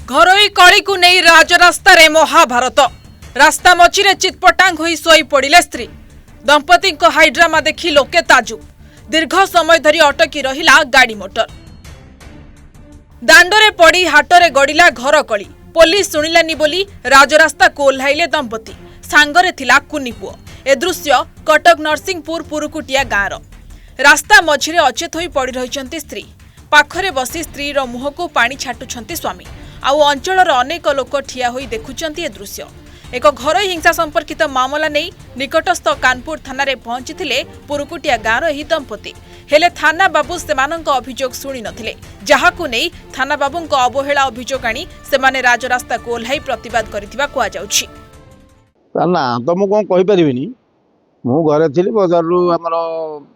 घरोई कली को नहीं राजरास्ता रे महाभारत रास्ता मझिरे चितपटांग होई सोई पड़िले स्त्री दंपति हाइड्रामा देखी लोके ताजुब दीर्घ समय धरी अटकी रहिला गाड़ी मोटर दांडरे पड़ी हाटरे गड़िला घर कली पुलिस शुणिलानी बोली राजरास्ता को ओह्लाइले दंपति सांगरे थिला कुनी पुओ ए दृश्य कटक नरसिंहपुर पुरुकुटिया गाँर रास्ता मझिरे अचेत होई पड़ी रहिचंती स्त्री पाखरे बसी स्त्री रो मुह को पानी छाटुछंती स्वामी आउ अंचलर अनेक लोक ठिया होई देखुचंती ए दृश्य एक घरोई हिंसा संपर्कित मामला नहीं निकटस्थ कानपुर थाना रे पहुंचीथिले पुरुकुटिया गाँर एही दंपति हेले थाना बाबू सेमानंक अभियोग शुणी नथिले जहाकु नेई थाना बाबूंक अवहेला अभियोग आनी सेमाने राजरास्ता को ओह्लाई प्रतिवाद करिथिबा कुआ जाउछि ना तो मु कोन कहि परिबिनी मु घरे थिली बाजार रु हमर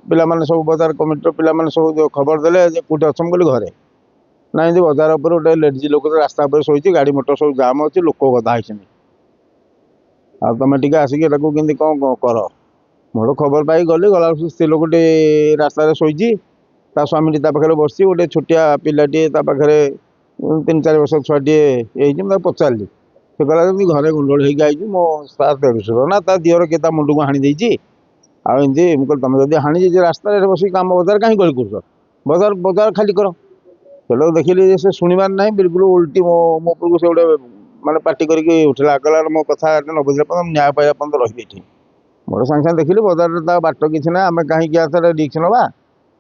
पिला माने सब बाजार कमिटी पिला माने सब खबर देले जे कोठी अछम बोली घरे ना इदि बाजार ऊपर ओटे लेडजी लोक रास्ता पर सोइछि गाड़ी मोटर सब जाम अछि लोक गदा आइछनी आ तमे टिके आसिके ताको किंदी कोन कर मोर खबर पाई गली गला स्त्री लोकटे रास्ता रे सोइछि ता स्वामी ता पाखरे बसछि ओटे छोटिया पिलाटी ता पाखरे 3-4 वर्ष छुआटी एइ जे म पचारली से कहला घरे गुंडल हो गई मो सात देशर ना ता दिहर के मुंड को हाणी देछि आ एमती मुझे तुम जब हाणी रास्ता बस काम बजार कहीं गली कर बजार बजार खाली कर चलो देखिली से शुणवार ना बिल्कुल उल्टी मो उपरको से गोटे मानते पार्टी करके उठला कहला मो कथा न बुझे न्याय पाइबा पर्यंत रही मोर सागे सागे देखिली बजार बाट किसी ना आम कहीं रिक्स नवा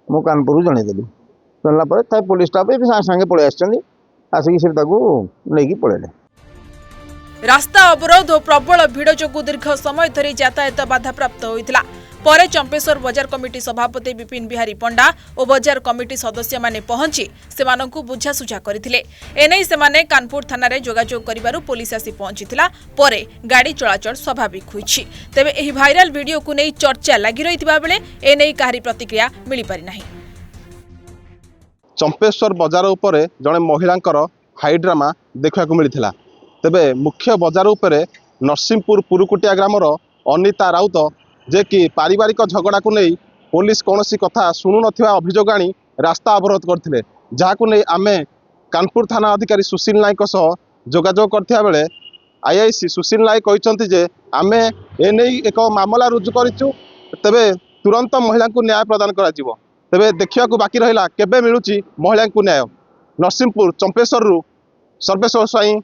मो कानपुर जनईदेली जनला पुलिस स्टाफ सागे पलि आसिक नहीं पलैले रास्ता अवरोध और प्रबल भिड़ जोगु दीर्घ समय धरी यातायात बाधा प्राप्त होइतिला परे चंपेश्वर बाजार कमिटी सभापति विपिन बिहारी पंडा और बाजार कमिटी सदस्य माने पहुंची सेमानंकु बुझासुझा करथिले एनै सेमाने कानपुर थाना रे जोगाजोग करिबारु पुलिस आसी पहुंचीतिला परे गाड़ी चलाचल स्वाभाविक होइछि तेबे एही भाइराल वीडियो को नै चर्चा लागि रहितबा बेले एनै काहारी प्रतिक्रिया मिली पारि नाही। चंपेश्वर बाजार उपरे जणे महिलांकर हाइड्रामा देखा को मिलिथिला तेबे मुख्य बाजार उपरे नरसिंहपुर पुरुकुटिया ग्रामर अनिता राउत जे कि पारिवारिक झगड़ा को नहीं पुलिस कौन सी कथा शुणु नथिबा अभियोग आनी रास्ता अवरोध करथिले जहाकु नहीं आमे कानपुर थाना अधिकारी सुशील नायक सह जोगाजोग करथिया बेले आईआईसी सुशील नायक कहते जे आमे ए नहीं एक मामला रुजु करिचु तेबे तुरंत महिला को न्याय प्रदान करा जिवो तेबे देखिया को बाकी रहिला केबे मिलुची महिला को न्याय। नरसिंहपुर चंपेश्वर रु सर्वेश्वर स्वाई।